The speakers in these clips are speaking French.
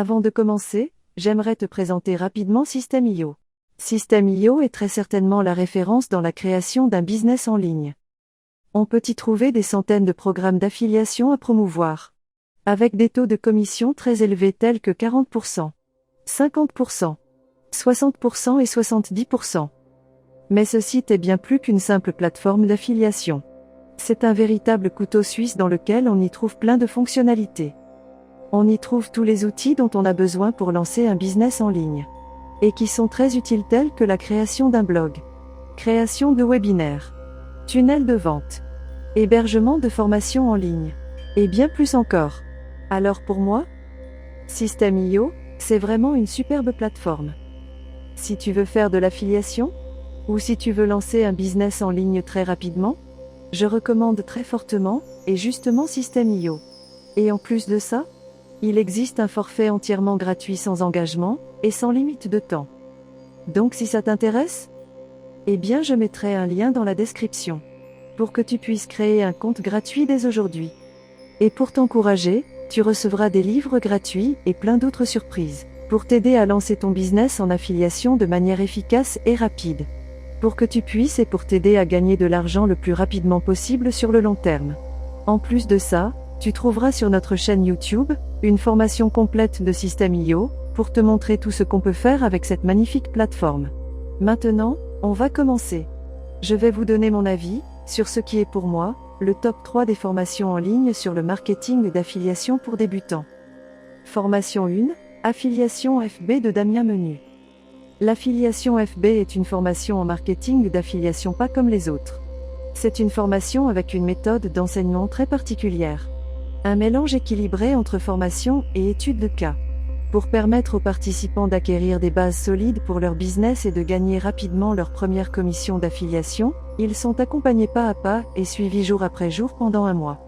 Avant de commencer, j'aimerais te présenter rapidement System.io. System.io est très certainement la référence dans la création d'un business en ligne. On peut y trouver des centaines de programmes d'affiliation à promouvoir, avec des taux de commission très élevés tels que 40%, 50%, 60% et 70%. Mais ce site est bien plus qu'une simple plateforme d'affiliation. C'est un véritable couteau suisse dans lequel on y trouve plein de fonctionnalités. On y trouve tous les outils dont on a besoin pour lancer un business en ligne, et qui sont très utiles tels que la création d'un blog, création de webinaires, tunnel de vente, hébergement de formations en ligne, et bien plus encore. Alors pour moi, System.io, c'est vraiment une superbe plateforme. Si tu veux faire de l'affiliation, ou si tu veux lancer un business en ligne très rapidement, je recommande très fortement, et justement System.io. Et en plus de ça, il existe un forfait entièrement gratuit sans engagement, et sans limite de temps. Donc si ça t'intéresse, eh bien je mettrai un lien dans la description, pour que tu puisses créer un compte gratuit dès aujourd'hui. Et pour t'encourager, tu recevras des livres gratuits et plein d'autres surprises, pour t'aider à lancer ton business en affiliation de manière efficace et rapide. Pour que tu puisses et pour t'aider à gagner de l'argent le plus rapidement possible sur le long terme. En plus de ça, tu trouveras sur notre chaîne YouTube, une formation complète de System.io, pour te montrer tout ce qu'on peut faire avec cette magnifique plateforme. Maintenant, on va commencer. Je vais vous donner mon avis, sur ce qui est pour moi, le top 3 des formations en ligne sur le marketing d'affiliation pour débutants. Formation 1, Affiliation FB de Damien Menu. L'affiliation FB est une formation en marketing d'affiliation pas comme les autres. C'est une formation avec une méthode d'enseignement très particulière. Un mélange équilibré entre formation et études de cas. Pour permettre aux participants d'acquérir des bases solides pour leur business et de gagner rapidement leur première commission d'affiliation, ils sont accompagnés pas à pas et suivis jour après jour pendant un mois.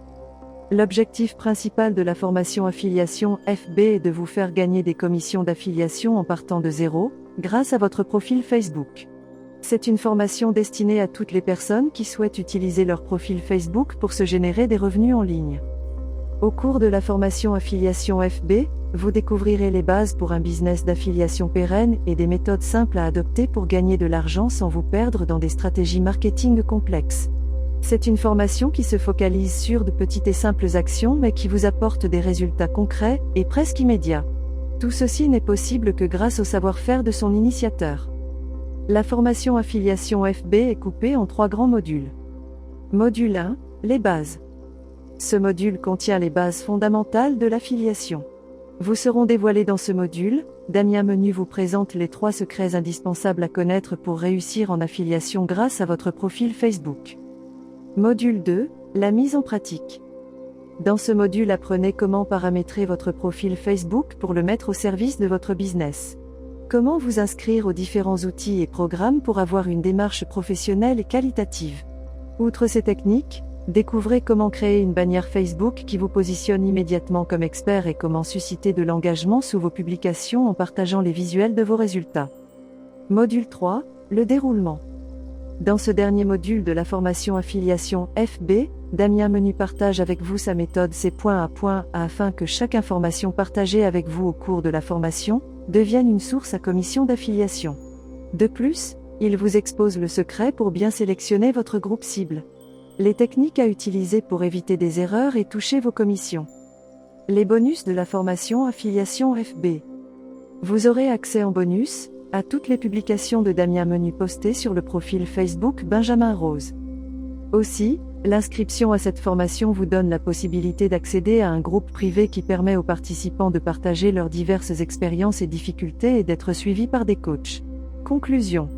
L'objectif principal de la formation affiliation FB est de vous faire gagner des commissions d'affiliation en partant de zéro, grâce à votre profil Facebook. C'est une formation destinée à toutes les personnes qui souhaitent utiliser leur profil Facebook pour se générer des revenus en ligne. Au cours de la formation affiliation FB, vous découvrirez les bases pour un business d'affiliation pérenne et des méthodes simples à adopter pour gagner de l'argent sans vous perdre dans des stratégies marketing complexes. C'est une formation qui se focalise sur de petites et simples actions mais qui vous apporte des résultats concrets et presque immédiats. Tout ceci n'est possible que grâce au savoir-faire de son initiateur. La formation affiliation FB est coupée en 3 grands modules. Module 1, les bases. Ce module contient les bases fondamentales de l'affiliation. Vous seront dévoilés dans ce module. Damien Menu vous présente les 3 secrets indispensables à connaître pour réussir en affiliation grâce à votre profil Facebook. Module 2, la mise en pratique. Dans ce module, apprenez comment paramétrer votre profil Facebook pour le mettre au service de votre business. Comment vous inscrire aux différents outils et programmes pour avoir une démarche professionnelle et qualitative. Outre ces techniques, découvrez comment créer une bannière Facebook qui vous positionne immédiatement comme expert et comment susciter de l'engagement sous vos publications en partageant les visuels de vos résultats. Module 3, le déroulement. Dans ce dernier module de la formation affiliation FB, Damien Menu partage avec vous sa méthode C point à point afin que chaque information partagée avec vous au cours de la formation devienne une source à commission d'affiliation. De plus, il vous expose le secret pour bien sélectionner votre groupe cible. Les techniques à utiliser pour éviter des erreurs et toucher vos commissions. Les bonus de la formation affiliation FB. Vous aurez accès en bonus à toutes les publications de Damien Menu postées sur le profil Facebook Benjamin Rose. Aussi, l'inscription à cette formation vous donne la possibilité d'accéder à un groupe privé qui permet aux participants de partager leurs diverses expériences et difficultés et d'être suivis par des coachs. Conclusion.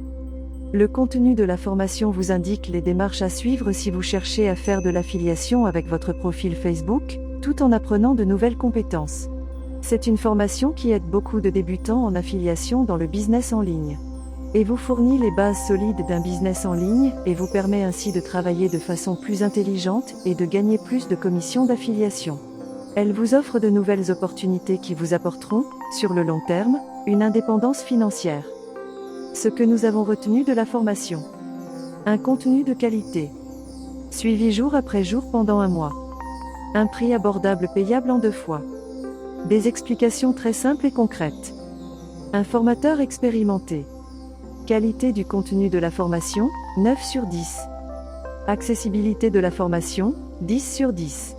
Le contenu de la formation vous indique les démarches à suivre si vous cherchez à faire de l'affiliation avec votre profil Facebook, tout en apprenant de nouvelles compétences. C'est une formation qui aide beaucoup de débutants en affiliation dans le business en ligne. Et vous fournit les bases solides d'un business en ligne et vous permet ainsi de travailler de façon plus intelligente et de gagner plus de commissions d'affiliation. Elle vous offre de nouvelles opportunités qui vous apporteront, sur le long terme, une indépendance financière. Ce que nous avons retenu de la formation. Un contenu de qualité. Suivi jour après jour pendant un mois. Un prix abordable payable en 2 fois. Des explications très simples et concrètes. Un formateur expérimenté. Qualité du contenu de la formation, 9 sur 10. Accessibilité de la formation, 10 sur 10.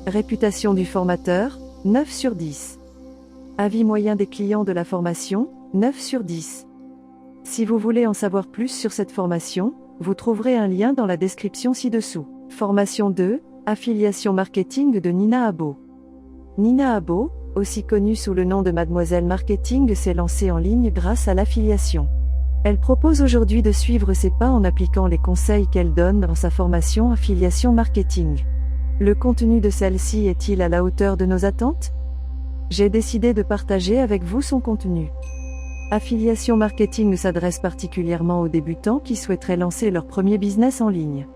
Réputation du formateur, 9 sur 10. Avis moyen des clients de la formation, 9 sur 10. Si vous voulez en savoir plus sur cette formation, vous trouverez un lien dans la description ci-dessous. Formation 2, Affiliation Marketing de Nina Abo. Nina Abo, aussi connue sous le nom de Mademoiselle Marketing, s'est lancée en ligne grâce à l'affiliation. Elle propose aujourd'hui de suivre ses pas en appliquant les conseils qu'elle donne dans sa formation Affiliation Marketing. Le contenu de celle-ci est-il à la hauteur de nos attentes? J'ai décidé de partager avec vous son contenu. Affiliation Marketing s'adresse particulièrement aux débutants qui souhaiteraient lancer leur premier business en ligne.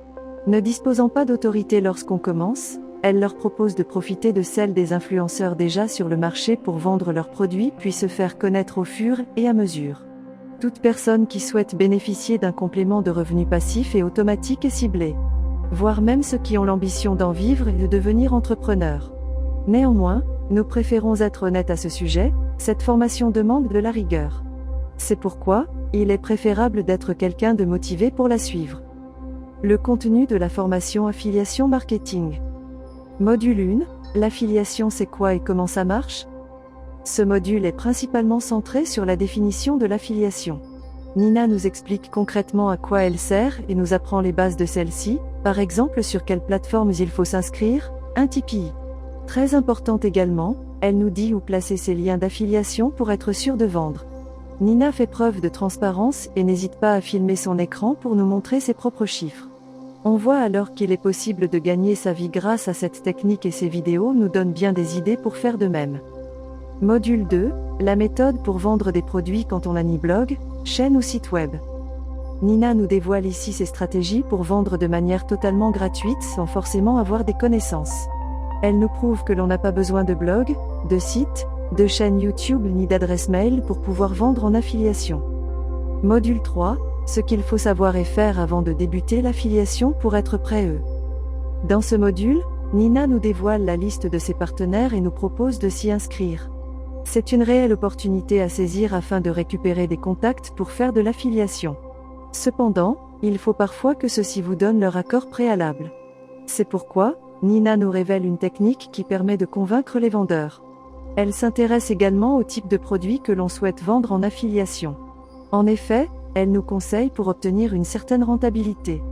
Ne disposant pas d'autorité lorsqu'on commence, elle leur propose de profiter de celle des influenceurs déjà sur le marché pour vendre leurs produits puis se faire connaître au fur et à mesure. Toute personne qui souhaite bénéficier d'un complément de revenus passif et automatique est ciblée. Voire même ceux qui ont l'ambition d'en vivre et de devenir entrepreneurs. Néanmoins, nous préférons être honnêtes à ce sujet, cette formation demande de la rigueur. C'est pourquoi, il est préférable d'être quelqu'un de motivé pour la suivre. Le contenu de la formation Affiliation Marketing. Module 1, l'affiliation c'est quoi et comment ça marche? Ce module est principalement centré sur la définition de l'affiliation. Nina nous explique concrètement à quoi elle sert et nous apprend les bases de celle-ci, par exemple sur quelles plateformes il faut s'inscrire, un Tipeee. Très importante également, elle nous dit où placer ses liens d'affiliation pour être sûr de vendre. Nina fait preuve de transparence et n'hésite pas à filmer son écran pour nous montrer ses propres chiffres. On voit alors qu'il est possible de gagner sa vie grâce à cette technique et ces vidéos nous donnent bien des idées pour faire de même. Module 2, la méthode pour vendre des produits quand on n'a ni blog, chaîne ou site web. Nina nous dévoile ici ses stratégies pour vendre de manière totalement gratuite sans forcément avoir des connaissances. Elle nous prouve que l'on n'a pas besoin de blog, de site, de chaîne YouTube ni d'adresse mail pour pouvoir vendre en affiliation. Module 3, ce qu'il faut savoir et faire avant de débuter l'affiliation pour être prêt. Dans ce module, Nina nous dévoile la liste de ses partenaires et nous propose de s'y inscrire. C'est une réelle opportunité à saisir afin de récupérer des contacts pour faire de l'affiliation. Cependant, il faut parfois que ceux-ci vous donnent leur accord préalable. C'est pourquoi, Nina nous révèle une technique qui permet de convaincre les vendeurs. Elle s'intéresse également au type de produit que l'on souhaite vendre en affiliation. En effet, elle nous conseille pour obtenir une certaine rentabilité.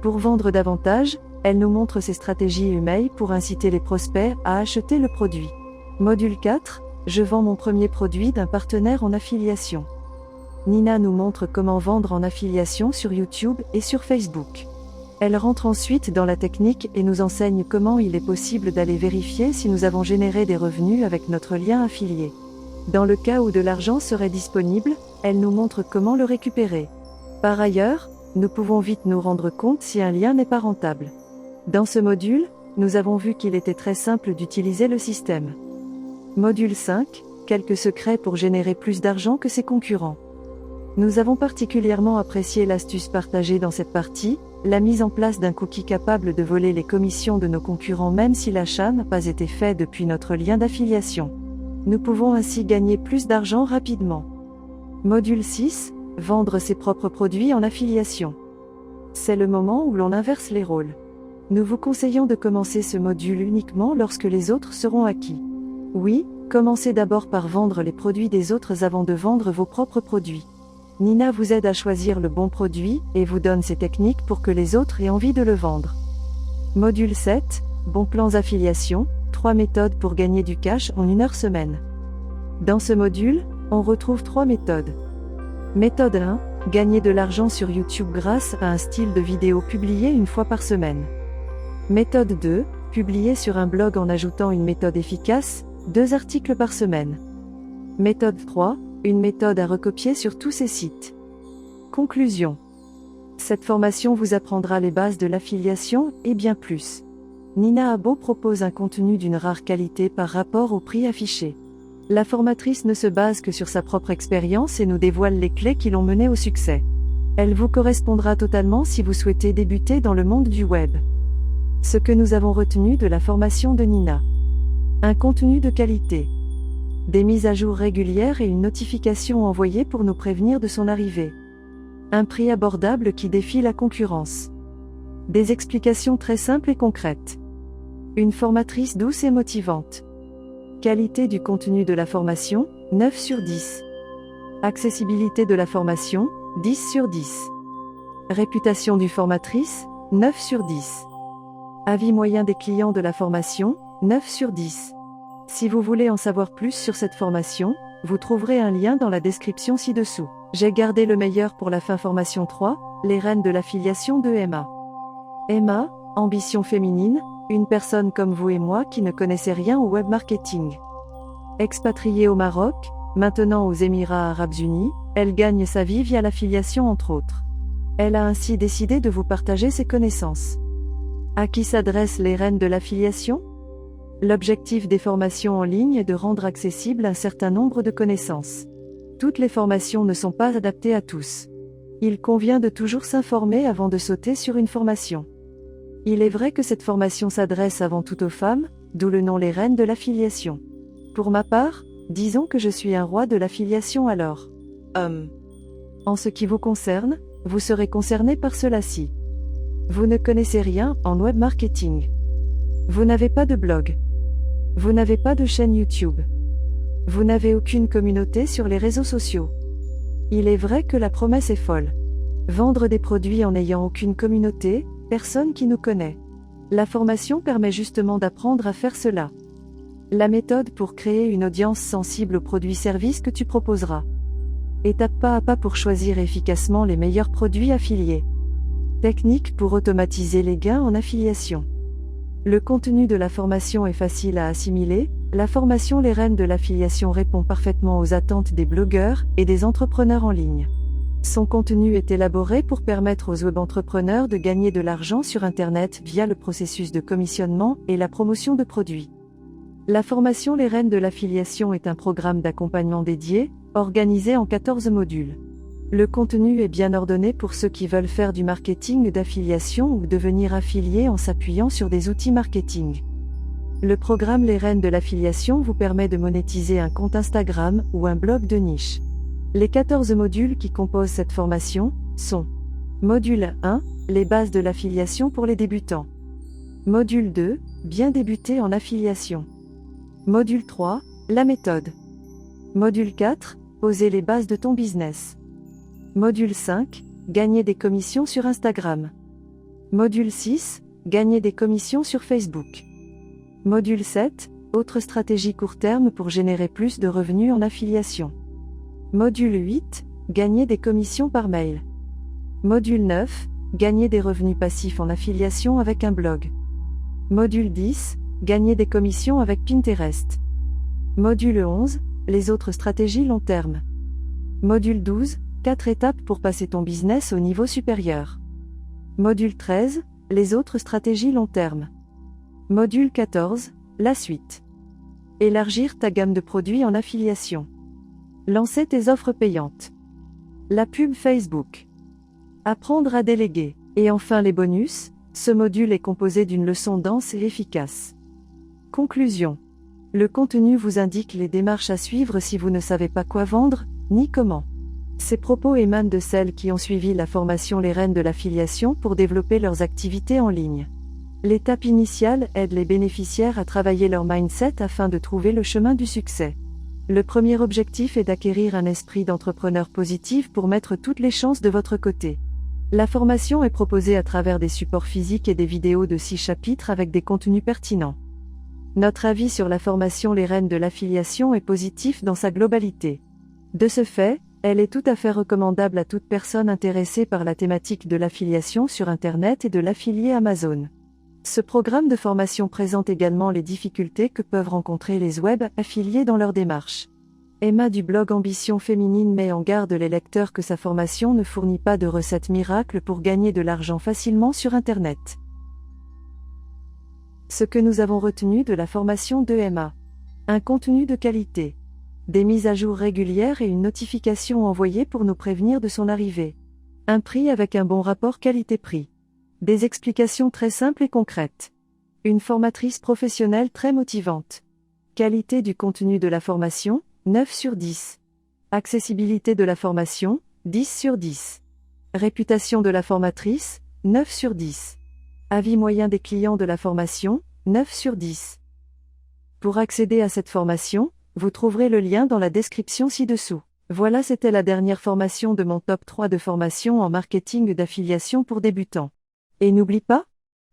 Pour vendre davantage, elle nous montre ses stratégies email pour inciter les prospects à acheter le produit. Module 4, je vends mon premier produit d'un partenaire en affiliation. Nina nous montre comment vendre en affiliation sur YouTube et sur Facebook. Elle rentre ensuite dans la technique et nous enseigne comment il est possible d'aller vérifier si nous avons généré des revenus avec notre lien affilié. Dans le cas où de l'argent serait disponible, elle nous montre comment le récupérer. Par ailleurs, nous pouvons vite nous rendre compte si un lien n'est pas rentable. Dans ce module, nous avons vu qu'il était très simple d'utiliser le système. Module 5, quelques secrets pour générer plus d'argent que ses concurrents. Nous avons particulièrement apprécié l'astuce partagée dans cette partie, la mise en place d'un cookie capable de voler les commissions de nos concurrents même si l'achat n'a pas été fait depuis notre lien d'affiliation. Nous pouvons ainsi gagner plus d'argent rapidement. Module 6, vendre ses propres produits en affiliation. C'est le moment où l'on inverse les rôles. Nous vous conseillons de commencer ce module uniquement lorsque les autres seront acquis. Oui, commencez d'abord par vendre les produits des autres avant de vendre vos propres produits. Nina vous aide à choisir le bon produit et vous donne ses techniques pour que les autres aient envie de le vendre. Module 7, bons plans affiliation, 3 méthodes pour gagner du cash en 1 heure semaine. Dans ce module, on retrouve 3 méthodes. Méthode 1, gagner de l'argent sur YouTube grâce à un style de vidéo publié 1 fois par semaine. Méthode 2, publier sur un blog en ajoutant une méthode efficace, 2 articles par semaine. Méthode 3, une méthode à recopier sur tous ces sites. Conclusion. Cette formation vous apprendra les bases de l'affiliation et bien plus. Nina Abo propose un contenu d'une rare qualité par rapport au prix affiché. La formatrice ne se base que sur sa propre expérience et nous dévoile les clés qui l'ont menée au succès. Elle vous correspondra totalement si vous souhaitez débuter dans le monde du web. Ce que nous avons retenu de la formation de Nina. Un contenu de qualité. Des mises à jour régulières et une notification envoyée pour nous prévenir de son arrivée. Un prix abordable qui défie la concurrence. Des explications très simples et concrètes. Une formatrice douce et motivante. Qualité du contenu de la formation, 9 sur 10. Accessibilité de la formation, 10 sur 10. Réputation du formatrice, 9 sur 10. Avis moyen des clients de la formation, 9 sur 10. Si vous voulez en savoir plus sur cette formation, vous trouverez un lien dans la description ci-dessous. J'ai gardé le meilleur pour la fin. Formation 3, les reines de l'affiliation de Emma. Emma, ambition féminine, une personne comme vous et moi qui ne connaissait rien au web marketing. Expatriée au Maroc, maintenant aux Émirats Arabes Unis, elle gagne sa vie via l'affiliation entre autres. Elle a ainsi décidé de vous partager ses connaissances. À qui s'adressent les reines de l'affiliation ? L'objectif des formations en ligne est de rendre accessible un certain nombre de connaissances. Toutes les formations ne sont pas adaptées à tous. Il convient de toujours s'informer avant de sauter sur une formation. Il est vrai que cette formation s'adresse avant tout aux femmes, d'où le nom les reines de l'affiliation. Pour ma part, disons que je suis un roi de l'affiliation alors. En ce qui vous concerne, vous serez concerné par cela-ci. Vous ne connaissez rien en web marketing. Vous n'avez pas de blog. Vous n'avez pas de chaîne YouTube. Vous n'avez aucune communauté sur les réseaux sociaux. Il est vrai que la promesse est folle. Vendre des produits en n'ayant aucune communauté, personne qui nous connaît. La formation permet justement d'apprendre à faire cela. La méthode pour créer une audience sensible aux produits-services que tu proposeras. Étape pas à pas pour choisir efficacement les meilleurs produits affiliés. Technique pour automatiser les gains en affiliation. Le contenu de la formation est facile à assimiler. La formation Les reines de l'affiliation répond parfaitement aux attentes des blogueurs et des entrepreneurs en ligne. Son contenu est élaboré pour permettre aux web entrepreneurs de gagner de l'argent sur Internet via le processus de commissionnement et la promotion de produits. La formation Les reines de l'affiliation est un programme d'accompagnement dédié, organisé en 14 modules. Le contenu est bien ordonné pour ceux qui veulent faire du marketing d'affiliation ou devenir affiliés en s'appuyant sur des outils marketing. Le programme Les reines de l'affiliation vous permet de monétiser un compte Instagram ou un blog de niche. Les 14 modules qui composent cette formation sont: Module 1, les bases de l'affiliation pour les débutants. Module 2, bien débuter en affiliation. Module 3, la méthode. Module 4, poser les bases de ton business. Module 5, gagner des commissions sur Instagram. Module 6, gagner des commissions sur Facebook. Module 7, autres stratégies court terme pour générer plus de revenus en affiliation. Module 8, gagner des commissions par mail. Module 9, gagner des revenus passifs en affiliation avec un blog. Module 10, gagner des commissions avec Pinterest. Module 11, les autres stratégies long terme. Module 12, 4 étapes pour passer ton business au niveau supérieur. Module 13, les autres stratégies long terme. Module 14, la suite. Élargir ta gamme de produits en affiliation. Lancer tes offres payantes. La pub Facebook. Apprendre à déléguer. Et enfin les bonus, ce module est composé d'une leçon dense et efficace. Conclusion. Le contenu vous indique les démarches à suivre si vous ne savez pas quoi vendre, ni comment. Ces propos émanent de celles qui ont suivi la formation Les reines de l'affiliation pour développer leurs activités en ligne. L'étape initiale aide les bénéficiaires à travailler leur mindset afin de trouver le chemin du succès. Le premier objectif est d'acquérir un esprit d'entrepreneur positif pour mettre toutes les chances de votre côté. La formation est proposée à travers des supports physiques et des vidéos de 6 chapitres avec des contenus pertinents. Notre avis sur la formation Les reines de l'affiliation est positif dans sa globalité. De ce fait, elle est tout à fait recommandable à toute personne intéressée par la thématique de l'affiliation sur Internet et de l'affilié Amazon. Ce programme de formation présente également les difficultés que peuvent rencontrer les web affiliés dans leur démarche. Emma du blog Ambition Féminine met en garde les lecteurs que sa formation ne fournit pas de recettes miracles pour gagner de l'argent facilement sur Internet. Ce que nous avons retenu de la formation de Emma. Un contenu de qualité. Des mises à jour régulières et une notification envoyée pour nous prévenir de son arrivée. Un prix avec un bon rapport qualité-prix. Des explications très simples et concrètes. Une formatrice professionnelle très motivante. Qualité du contenu de la formation, 9 sur 10. Accessibilité de la formation, 10 sur 10. Réputation de la formatrice, 9 sur 10. Avis moyen des clients de la formation, 9 sur 10. Pour accéder à cette formation, vous trouverez le lien dans la description ci-dessous. Voilà, c'était la dernière formation de mon top 3 de formation en marketing d'affiliation pour débutants. Et n'oublie pas,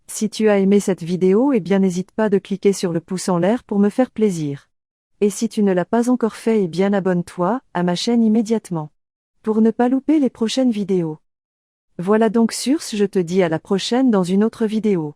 si tu as aimé cette vidéo, n'hésite pas de cliquer sur le pouce en l'air pour me faire plaisir. Et si tu ne l'as pas encore fait, abonne-toi à ma chaîne immédiatement. Pour ne pas louper les prochaines vidéos. Voilà donc sur ce, je te dis à la prochaine dans une autre vidéo.